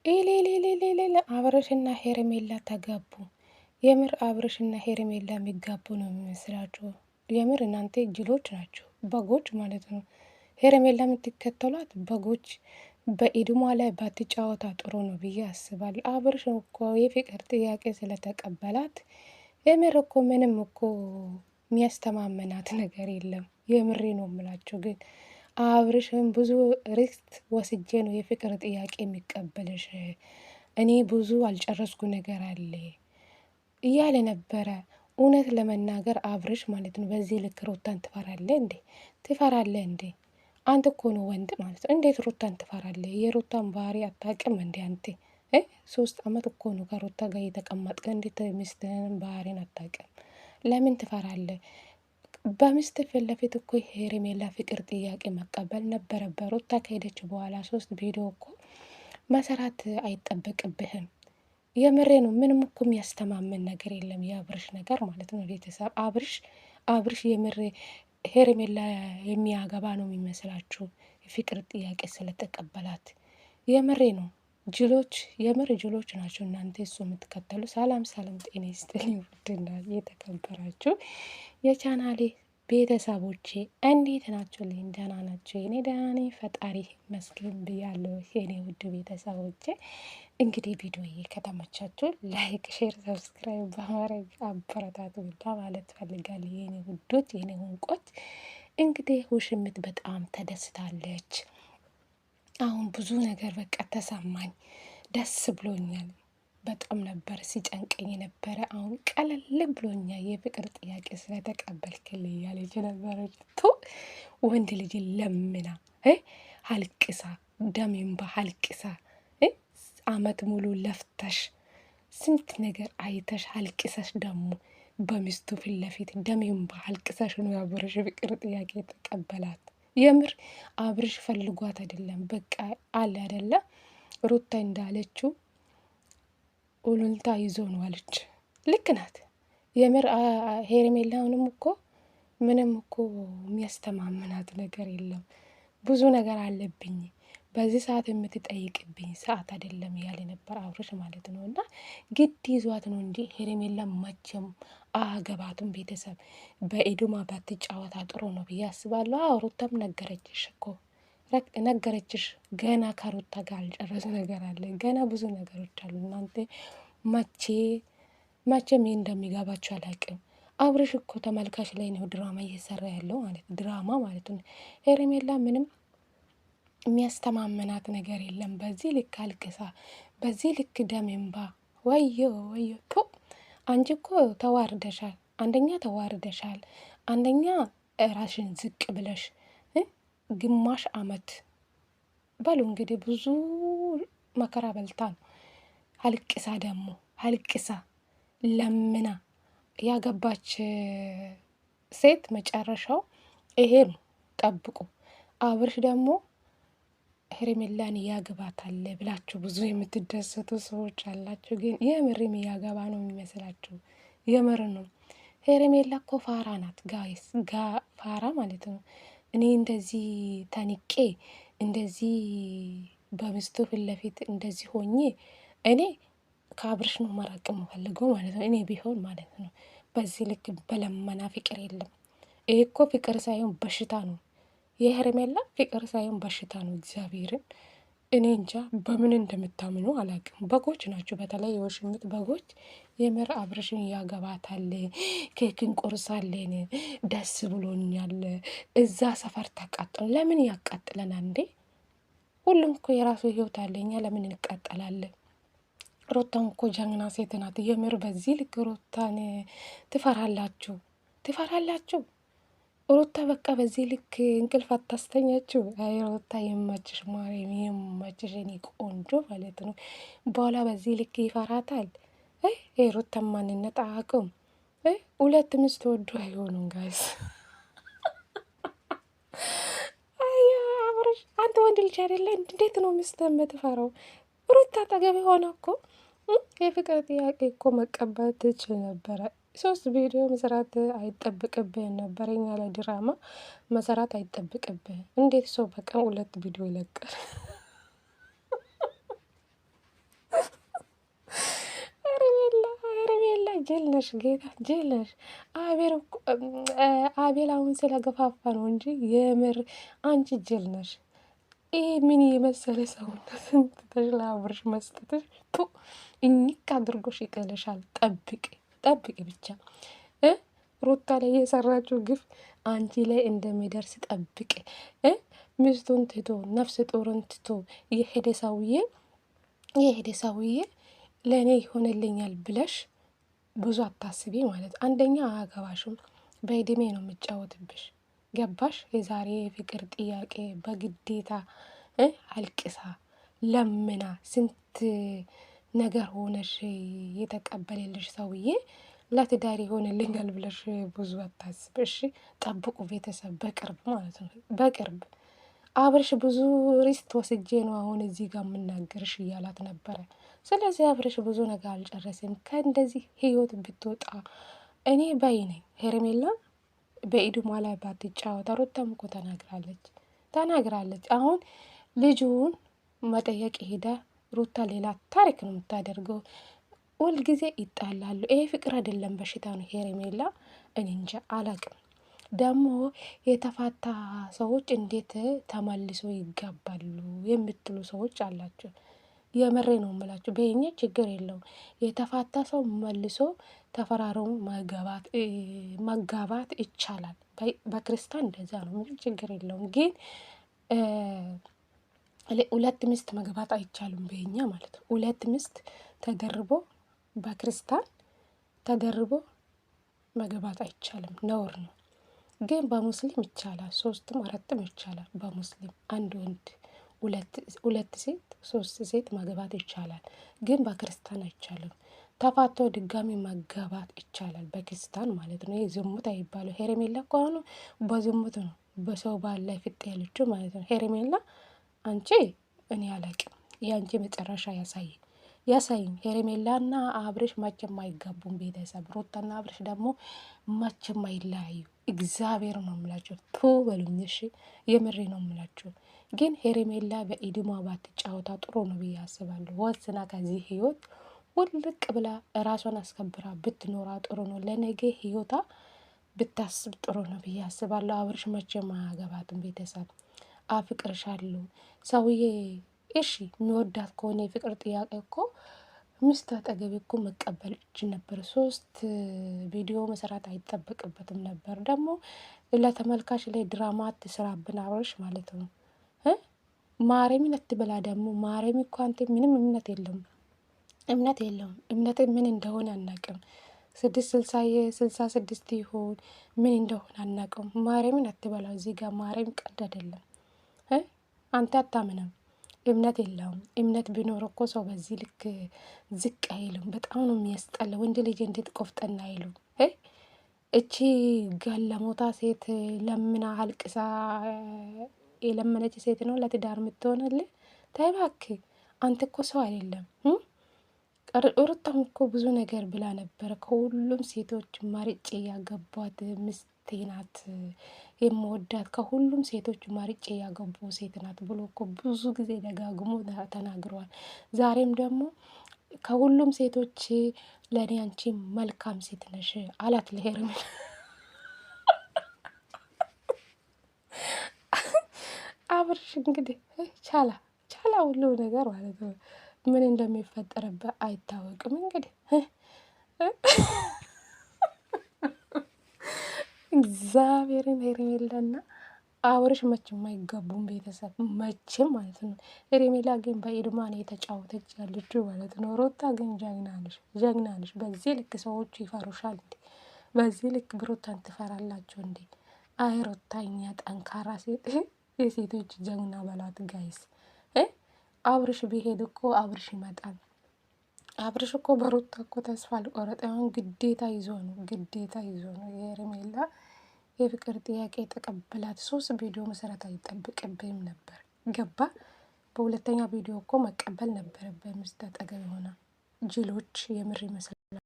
ኢሌሌሌሌሌ አብርሽና ሄርሜላ ተጋቡ። የምር አብርሽና ሄርሜላ የሚጋቡ ነው የሚመስላችሁ? የምር እናንተ ጅሎች ናቸው፣ በጎች ማለት ነው። ሄርሜላ የምትከተሏት በጎች። በኢድሟ ላይ ባትጫወታ ጥሩ ነው ብዬ አስባለሁ። አብርሽ እኮ የፍቅር ጥያቄ ስለተቀበላት የምር እኮ ምንም እኮ የሚያስተማመናት ነገር የለም። የምሬ ነው የምላችሁ ግን አብርሽን ብዙ ሪስክ ወስጄ ነው የፍቅር ጥያቄ የሚቀበልሽ፣ እኔ ብዙ አልጨረስኩ ነገር አለ እያለ ነበረ። እውነት ለመናገር አብርሽ ማለት ነው በዚህ ልክ ሩታን ትፈራለህ እንዴ? ትፈራለህ እንዴ? አንተ እኮ ነው ወንድ ማለት ነው። እንዴት ሩታን ትፈራለህ? የሩታን ባህሪ አታውቅም እንዴ አንተ? 3 አመት እኮ ነው ከሩታ ጋር የተቀመጥከ። እንዴት ሚስትህን ባህሪን አታውቅም? ለምን ትፈራለህ? በሚስት ፊት ለፊት እኮ ሄርሜላ ፍቅር ጥያቄ መቀበል ነበረበት። ሩታ ከሄደች በኋላ 3 ቪዲዮ እኮ መሰራት አይጠበቅብህም። የምሬ ነው። ምንም እኮ የሚያስተማምን ነገር የለም የአብርሽ ነገር ማለት ነው። ቤተሰብ አብርሽ የምሬ ሄርሜላ የሚያገባ ነው የሚመስላችሁ? የፍቅር ጥያቄ ስለተቀበላት የምሬ ነው። ጅሎች፣ የምር ጅሎች ናቸው እናንተ እሱ የምትከተሉ። ሰላም ሰላም፣ ጤና ይስጥልኝ ውድና የተከበራችሁ የቻናሌ ቤተሰቦቼ እንዴት ናቸው? ልኝ ደህና ናቸው? የኔ ደህና ነኝ ፈጣሪ ይመስገን ብያለሁ። የኔ ውድ ቤተሰቦቼ እንግዲህ ቪዲዮ ከተመቻችሁ ላይክ፣ ሼር፣ ሰብስክራይብ በማድረግ አበረታቱ ማለት ፈልጋለሁ። የኔ ውዶች፣ የኔ ወንቆች እንግዲህ ውሽምት በጣም ተደስታለች። አሁን ብዙ ነገር በቃ ተሰማኝ፣ ደስ ብሎኛል። በጣም ነበር ሲጨንቀኝ የነበረ፣ አሁን ቀለል ብሎኛል። የፍቅር ጥያቄ ስለተቀበልክልኝ እያለች ነበረች። ወንድ ልጅ ለምና አልቅሳ ደም እንባ አልቅሳ አመት ሙሉ ለፍተሽ ስንት ነገር አይተሽ አልቅሰሽ ደግሞ በሚስቱ ፊት ለፊት ደም እንባ አልቅሰሽ ነው የአብርሽ ፍቅር ጥያቄ የተቀበላት። የምር አብርሽ ፈልጓት አይደለም፣ በቃ አለ አይደለም ሩታ እንዳለችው ኡሉልታ ይዞ ነው አለች። ልክ ናት። የምር ሄርሜላውንም እኮ ምንም እኮ የሚያስተማምናት ነገር የለም። ብዙ ነገር አለብኝ በዚህ ሰዓት የምትጠይቅብኝ ሰዓት አይደለም እያለ ነበር አብርሽ ማለት ነው። እና ግድ ይዟት ነው እንጂ ሄርሜላ መቼም አገባቱን ቤተሰብ በኢዱማ ባትጫወታ ጥሩ ነው ብዬ አስባለሁ። ሩታም ነገረችሽ እኮ ነገረችሽ። ገና ከሩታ ጋር አልጨረስ ነገር አለ። ገና ብዙ ነገሮች አሉ። እናንተ መቼም ይህ እንደሚገባችሁ አላውቅም። አብርሽ እኮ ተመልካች ላይ ነው ድራማ እየሰራ ያለው ማለት ድራማ ማለት ነው። ሄርሜላ ምንም የሚያስተማመናት ነገር የለም። በዚህ ልክ አልቅሳ፣ በዚህ ልክ ደም እንባ፣ ወዮ ወዮ። አንቺ እኮ ተዋርደሻል። አንደኛ ተዋርደሻል። አንደኛ ራሽን ዝቅ ብለሽ ግማሽ አመት በሉ እንግዲህ ብዙ መከራ በልታ ነው አልቅሳ፣ ደግሞ አልቅሳ ለምና ያገባች ሴት መጨረሻው ይሄ ነው። ጠብቁ። አብርሽ ደግሞ ሄርሜላን ያገባታል ብላችሁ ብዙ የምትደሰቱ ሰዎች አላችሁ፣ ግን የምርም ያገባ ነው የሚመስላችሁ? የምር ነው። ሄርሜላ እኮ ፋራ ናት ጋይስ፣ ፋራ ማለት ነው። እኔ እንደዚህ ተንቄ እንደዚህ በሚስቱ ፊት ለፊት እንደዚህ ሆኜ እኔ ከአብርሽ ነው መራቅ የምፈልገው ማለት ነው። እኔ ቢሆን ማለት ነው። በዚህ ልክ በለመና ፍቅር የለም። ይህ እኮ ፍቅር ሳይሆን በሽታ ነው። የሄርሜላ ፍቅር ሳይሆን በሽታ ነው። እግዚአብሔርን እኔ እንጃ በምን እንደምታምኑ አላውቅም። በጎች ናቸው፣ በተለይ የውሽምት በጎች። የምር አብርሽን ያገባታል፣ ኬክን ቆርሳለን፣ ደስ ብሎኛል። እዛ ሰፈር ተቃጠሉ። ለምን ያቃጥለናል እንዴ? ሁሉም እኮ የራሱ ህይወት አለ። እኛ ለምን እንቃጠላለን? ሩታም እኮ ጀግና ሴት ናት። የምር በዚህ ልክ ሩታን ትፈራላችሁ? ሩታ በቃ በዚህ ልክ እንቅልፍ አታስተኛችሁ? አይ ሩታ የማችሽ ማርያም የማችሽ እኔ ቆንጆ ማለት ነው። በኋላ በዚህ ልክ ይፈራታል። የሩታን ማንነት አያውቅም። 2 ሚስት ወዱ አይሆኑም ጋይስ። አብርሽ አንተ ወንድ ልጅ አይደለ? እንዴት ነው ሚስት የምትፈራው? ሩታ አጠገብ የሆነ እኮ የፍቅር ጥያቄ እኮ መቀበል ትችል ነበረ። 3 ቪዲዮ መስራት አይጠብቅብህን ነበር። እኛ ላይ ድራማ መሰራት አይጠብቅብህን። እንዴት ሰው በቀን 2 ቪዲዮ ይለቃል? ነሽ፣ ጌታ ጅል ነሽ። አቤል አሁን ስለገፋፋ ነው እንጂ የምር አንቺ ጅል ነሽ። ይህ ምን የመሰለ ሰውነትን ትተሽ ለአብርሽ መስጠትሽ እኝክ አድርጎሽ ይጥልሻል። ጠብቂ ብቻ ሩታ ላይ የሰራችው ግፍ አንቺ ላይ እንደሚደርስ ጠብቂ። ሚስቱን ትቶ ነፍስ ጡርን ትቶ የሄደ ሰውዬ ለእኔ ይሆንልኛል ብለሽ ብዙ አታስቢ ማለት። አንደኛ አያገባሽም፣ በእድሜ ነው የምጫወትብሽ። ገባሽ? የዛሬ የፍቅር ጥያቄ በግዴታ አልቅሳ ለምና ስንት ነገር ሆነሽ የተቀበለልሽ ሰውዬ ለትዳር ይሆንልኛል ብለሽ ብዙ አታስብ። እሺ ጠብቁ ቤተሰብ፣ በቅርብ ማለት ነው። በቅርብ አብርሽ ብዙ ሪስት ወስጄ ነው አሁን እዚህ ጋር የምናገርሽ እያላት ነበረ። ስለዚህ አብርሽ ብዙ ነገር አልጨረስም። ከእንደዚህ ህይወት ብትወጣ እኔ በይ ነኝ። ሄርሜላ በኢዱማ ላይ ባትጫወት። ሩታም እኮ ተናግራለች። አሁን ልጁን መጠየቅ ሄዳ ሩታ ሌላ ታሪክ ነው የምታደርገው። ሁልጊዜ ይጣላሉ። ይሄ ፍቅር አይደለም በሽታ ነው። ሄርሜላ እኔ እንጃ አላቅም። ደግሞ የተፋታ ሰዎች እንዴት ተመልሶ ይጋባሉ የምትሉ ሰዎች አላቸው። የምሬ ነው የምላችሁ። በኛ ችግር የለውም። የተፋታ ሰው መልሶ ተፈራርሞ መጋባት ይቻላል። በክርስቲያን እንደዛ ነው። ምንም ችግር የለውም። ግን ሁለት ሚስት መግባት አይቻልም በኛ ማለት ነው። ሁለት ሚስት ተደርቦ በክርስቲያን ተደርቦ መግባት አይቻልም፣ ነውር ነው። ግን በሙስሊም ይቻላል። 3ም 4ም ይቻላል። በሙስሊም አንድ ወንድ 2 ሴት 3 ሴት መግባት ይቻላል። ግን በክርስቲያን አይቻልም። ተፋቶ ድጋሚ መጋባት ይቻላል በክርስቲያን ማለት ነው። ይህ ዝሙት አይባለው። ሄርሜላ እኮ አሁን በዝሙት ነው በሰው ባል ላይ ፍጥ ያለችው ማለት ነው። ሄርሜላ አንቺ እኔ አላቅም። የአንቺ መጨረሻ ያሳይኝ። ሄርሜላና አብርሽ መቼም አይጋቡም። ቤተሰብ ሩታና አብርሽ ደግሞ መቼም አይለያዩ። እግዚአብሔር ነው የምላቸው። ቱ በሉኝ እሺ፣ የምሬ ነው የምላቸው። ግን ሄርሜላ በኢድማ ባትጫወታ ጥሩ ነው ብዬ አስባለሁ። ወስና ከዚህ ህይወት ውልቅ ብላ ራሷን አስከብራ ብትኖራ ጥሩ ነው። ለነገ ህይወታ ብታስብ ጥሩ ነው ብዬ አስባለሁ። አብርሽ መቼም አያገባትም። ቤተሰብ አፍቅርሻለሁ ሰውዬ እሺ የሚወዳት ከሆነ የፍቅር ጥያቄ እኮ ሚስት አጠገቤ እኮ መቀበል እችል ነበር። 3 ቪዲዮ መሰራት አይጠበቅበትም ነበር። ደግሞ ለተመልካች ላይ ድራማ አትስራብን አብርሽ ማለት ነው። ማረሚን አትበላ ደግሞ። ማረሚ እኮ አንተ ምንም እምነት የለውም። እምነት ምን እንደሆነ አናቅም። 66 ይሆን ምን እንደሆነ አናቅም። ማረሚን አትበላ። እዚህ ጋር ማረም ቀልድ አይደለም። አንተ አታምንም። እምነት የለውም። እምነት ቢኖር እኮ ሰው በዚህ ልክ ዝቅ አይልም። በጣም ነው የሚያስጠላ። ወንድ ልጅ እንዴት ቆፍጠና አይሉም? እቺ ጋለሞታ ሴት ለምና አልቅሳ የለመነች ሴት ነው ለትዳር የምትሆንልህ? ተይ እባክህ፣ አንተ እኮ ሰው አይደለም። ሩታም እኮ ብዙ ነገር ብላ ነበረ። ከሁሉም ሴቶች መርጬ ያገቧት ሚስቴ ናት የምወዳት፣ ከሁሉም ሴቶች መርጬ ያገቡ ሴት ናት ብሎ እኮ ብዙ ጊዜ ደጋግሞ ተናግረዋል። ዛሬም ደግሞ ከሁሉም ሴቶች ለእኔ አንቺ መልካም ሴት ነሽ አላት ለሄርሜላ። አብርሽ እንግዲህ ቻላ ሁሉ ነገር ማለት ነው። ምን እንደሚፈጠርበት አይታወቅም። እንግዲህ እግዚአብሔርን ሄርሜላና አብርሽ መቼም አይጋቡም። ቤተሰብ መቼም ማለት ነው። ሄርሜላ ግን በኢድማ ነው የተጫወተች ያለችው ማለት ነው። ሩታ ግን ጀግና ነሽ። በዚህ ልክ ሰዎቹ ይፈሩሻል እንዴ? በዚህ ልክ ብሩታን ትፈራላችሁ እንዴ? አይ ሩታ እኛ ጠንካራ ሴት የሴቶች ጀግና በላት ጋይስ። አብርሽ ቢሄድ እኮ አብርሽ ይመጣል። አብርሽ እኮ በሩታ እኮ ተስፋ አልቆረጠም። ግዴታ ይዞ ነው የሄርሜላ የፍቅር ጥያቄ ተቀበላት። 3 ቪዲዮ መሰረት አይጠብቅብህም ነበር። ገባ? በሁለተኛ ቪዲዮ እኮ መቀበል ነበረበት። ሚስት አጠገብ የሆነ ጅሎች የምር ይመስላል።